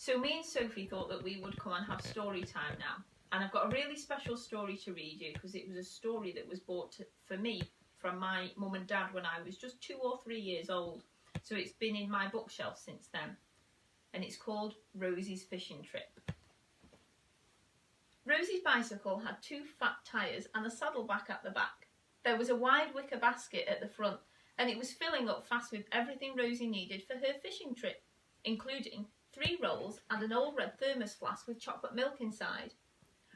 So me and Sophie thought that we would come and have story time now. And I've got a really special story to read you because it was a story that was bought for me from my mum and dad when I was just 2 or 3 years old. So it's been in my bookshelf since then. And it's called Rosie's Fishing Trip. Rosie's bicycle had 2 fat tyres and a saddleback at the back. There was a wide wicker basket at the front, and it was filling up fast with everything Rosie needed for her fishing trip, including 3 rolls and an old red thermos flask with chocolate milk inside.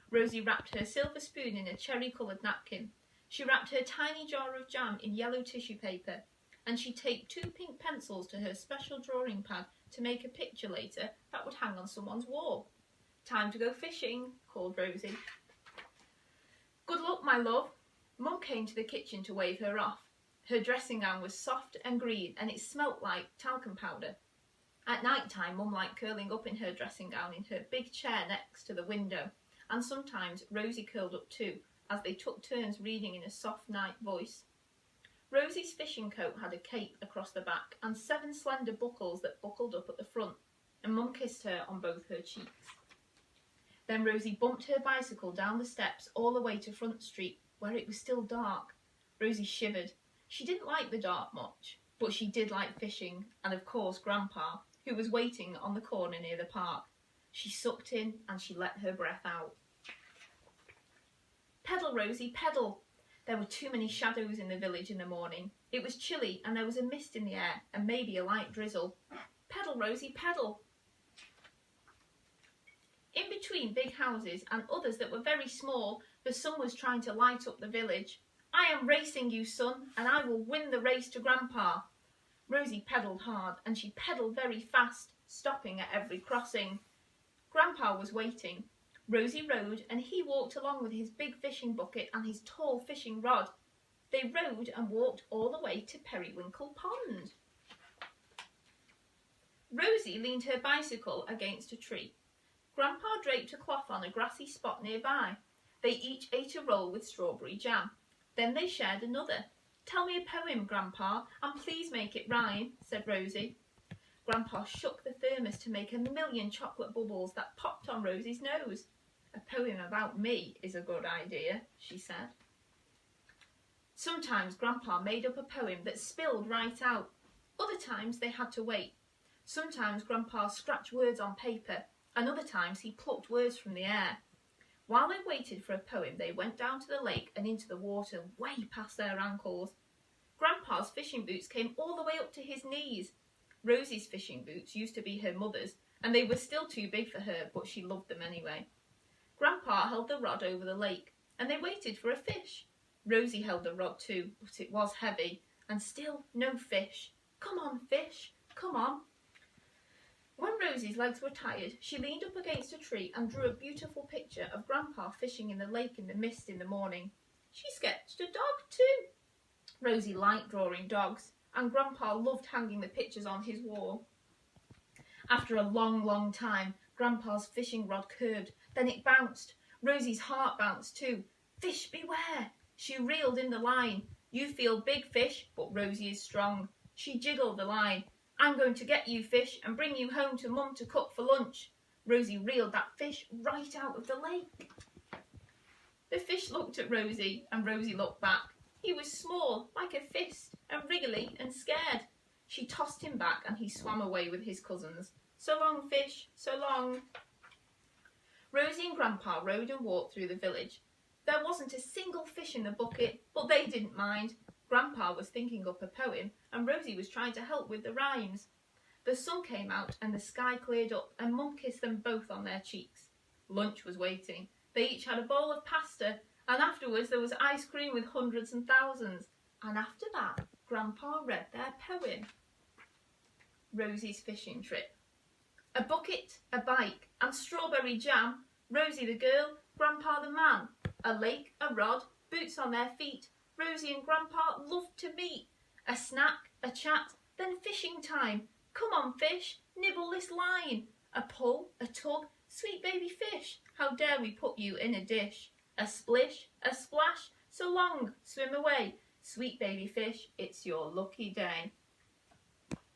Rosie wrapped her silver spoon in a cherry-coloured napkin. She wrapped her tiny jar of jam in yellow tissue paper, and she taped 2 pink pencils to her special drawing pad to make a picture later that would hang on someone's wall. "Time to go fishing," called Rosie. "Good luck, my love." Mum came to the kitchen to wave her off. Her dressing gown was soft and green, and it smelt like talcum powder. At night time, Mum liked curling up in her dressing gown in her big chair next to the window, and sometimes Rosie curled up too, as they took turns reading in a soft night voice. Rosie's fishing coat had a cape across the back and 7 slender buckles that buckled up at the front, and Mum kissed her on both her cheeks. Then Rosie bumped her bicycle down the steps all the way to Front Street, where it was still dark. Rosie shivered. She didn't like the dark much, but she did like fishing, and of course Grandpa, who was waiting on the corner near the park. She sucked in and she let her breath out. "Pedal, Rosie, pedal." There were too many shadows in the village in the morning. It was chilly and there was a mist in the air and maybe a light drizzle. "Pedal, Rosie, pedal." In between big houses and others that were very small, the sun was trying to light up the village. "I am racing you, son, and I will win the race to Grandpa." Rosie pedalled hard, and she pedalled very fast, stopping at every crossing. Grandpa was waiting. Rosie rode, and he walked along with his big fishing bucket and his tall fishing rod. They rode and walked all the way to Periwinkle Pond. Rosie leaned her bicycle against a tree. Grandpa draped a cloth on a grassy spot nearby. They each ate a roll with strawberry jam. Then they shared another. "Tell me a poem, Grandpa, and please make it rhyme," said Rosie. Grandpa shook the thermos to make a million chocolate bubbles that popped on Rosie's nose. "A poem about me is a good idea," she said. Sometimes Grandpa made up a poem that spilled right out. Other times they had to wait. Sometimes Grandpa scratched words on paper, and other times he plucked words from the air. While they waited for a poem, they went down to the lake and into the water way past their ankles. Grandpa's fishing boots came all the way up to his knees. Rosie's fishing boots used to be her mother's, and they were still too big for her, but she loved them anyway. Grandpa held the rod over the lake, and they waited for a fish. Rosie held the rod too, but it was heavy, and still no fish. "Come on, fish, come on." When Rosie's legs were tired, she leaned up against a tree and drew a beautiful picture of Grandpa fishing in the lake in the mist in the morning. She sketched a dog too. Rosie liked drawing dogs, and Grandpa loved hanging the pictures on his wall. After a long, long time, Grandpa's fishing rod curved, then it bounced. Rosie's heart bounced too. "Fish, beware!" She reeled in the line. "You feel big, fish, but Rosie is strong." She jiggled the line. "I'm going to get you, fish, and bring you home to Mum to cook for lunch." Rosie reeled that fish right out of the lake. The fish looked at Rosie, and Rosie looked back. He was small, like a fist, and wriggly and scared. She tossed him back, and he swam away with his cousins. "So long, fish, so long." Rosie and Grandpa rode and walked through the village. There wasn't a single fish in the bucket, but they didn't mind. Grandpa was thinking up a poem, and Rosie was trying to help with the rhymes. The sun came out and the sky cleared up, and Mum kissed them both on their cheeks. Lunch was waiting. They each had a bowl of pasta, and afterwards there was ice cream with hundreds and thousands. And after that, Grandpa read their poem. Rosie's Fishing Trip. A bucket, a bike, and strawberry jam. Rosie the girl, Grandpa the man. A lake, a rod, boots on their feet. Rosie and Grandpa loved to meet. A snack, a chat, then fishing time. "Come on, fish, nibble this line." A pull, a tug, sweet baby fish, how dare we put you in a dish? A splish, a splash, so long, swim away. Sweet baby fish, it's your lucky day.